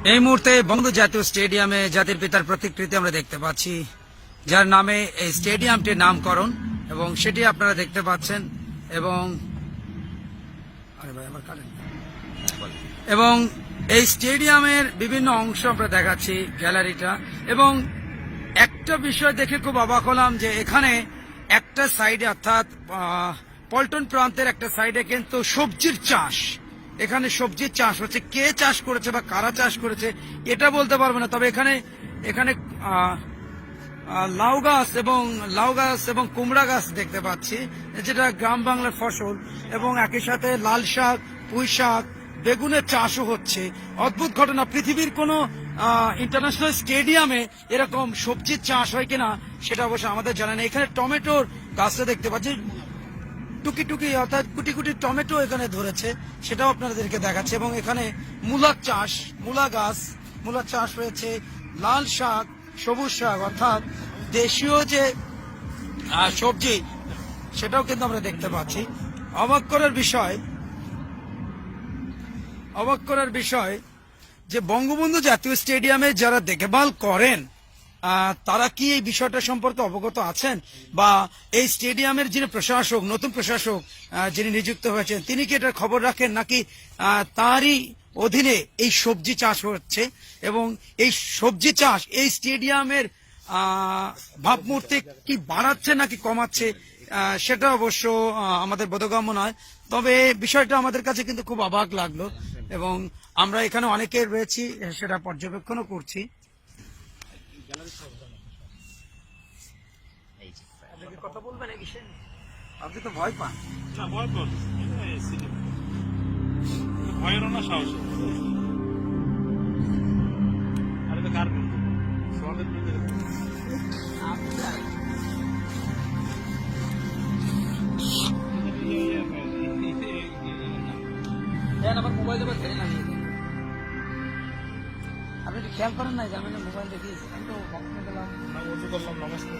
এই মুহূর্তে বঙ্গবন্ধু জাতীয় স্টেডিয়ামে জাতির পিতার প্রতিকৃতি আমরা দেখতে পাচ্ছি, যার নামে এই স্টেডিয়ামটির নামকরণ, এবং সেটি আপনারা দেখতে পাচ্ছেন। এবং এই স্টেডিয়ামের বিভিন্ন অংশ আমরা দেখাচ্ছি, গ্যালারিটা। এবং একটা বিষয় দেখে খুব অবাক হলাম যে এখানে একটা সাইডে, অর্থাৎ পল্টন প্রান্তের একটা সাইডে কিন্তু সবজির চাষ, এখানে সবজির চাষ হচ্ছে। কে চাষ করেছে বা কারা চাষ করেছে এটা বলতে পারবো না, তবে এখানে লাউ গাছ এবং কুমড়া গাছ দেখতে পাচ্ছি, যেটা গ্রাম বাংলার ফসল। এবং একই সাথে লাল শাক, পুঁই শাক, বেগুনের চাষও হচ্ছে। অদ্ভুত ঘটনা, পৃথিবীর কোনো ইন্টারন্যাশনাল স্টেডিয়ামে এরকম সবজির চাষ হয় কিনা সেটা অবশ্য আমাদের জানা নেই। এখানে টমেটোর গাছটা দেখতে পাচ্ছি, টুকি টুকি অর্থাৎ কুটি কুটি টমেটো এখানে ধরেছে, সেটাও আপনাদেরকে দেখাচ্ছে। এবং এখানে মূলার চাষ, মূলার চাষ রয়েছে, লাল শাক, সবুজ শাক, অর্থাৎ দেশীয় যে সবজি সেটাও কিন্তু আমরা দেখতে পাচ্ছি। অবাক করার বিষয় যে বঙ্গবন্ধু জাতীয় স্টেডিয়ামে যারা দেখভাল করেন তারা কি এই বিষয়টা সম্পর্কে অবগত আছেন, বা এই স্টেডিয়ামের যিনি প্রশাসক, নতুন প্রশাসক যিনি নিযুক্ত হয়েছেন, তিনি কি এটার খবর রাখেন, নাকি তারই অধীনে এই সবজি চাষ হচ্ছে? এবং এই সবজি চাষ এই স্টেডিয়ামের ভাবমূর্তি কি বাড়াচ্ছে নাকি কমাচ্ছে, সেটা অবশ্য আমাদের বোধগম্য নয়। তবে বিষয়টা আমাদের কাছে কিন্তু খুব অবাক লাগলো, এবং আমরা এখানে অনেকে রয়েছি, সেটা পর্যবেক্ষণও করছি। কথা বলবেন, আপনি তো ভয় পান না? ভয় পান ভয়েরও না, সাহস। আর এটা কার সমাজের বিরুদ্ধে আবার মোবাইল দেবার ধরে লাগিয়ে দেন। আপনি একটু খেয়াল করেন না, জানেন মোবাইল দেখিয়েছি, আমি তো করলাম, নমস্কার।